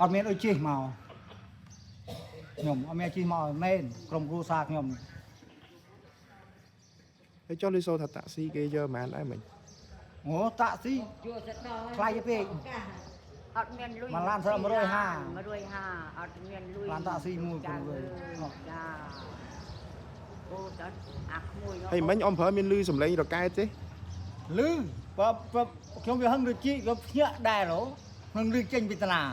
อดเมียนอุจิมาหนุ่มเอาเมียจีมาเม่นกรมครูซากหนุ่ม ให้cho lý số thật taxi kia giờ mà anh ấy mình โอ้ตะสิใครจะเปก อดเมียนลุย มาล้านเท่ามาด้วยห้า มาด้วยห้าอดเมียนลุย ล้านตะซี่มูลกันเลย จ้าโอ้จัดอักมวย hay mấy ông phở miền lư sầm lấy rồi cay chứ ลือปะខ្ញុំវាហឹងដូចជីក៏ភ្ញាក់ដែរហ៎ហឹងលឺចេញពីតាណា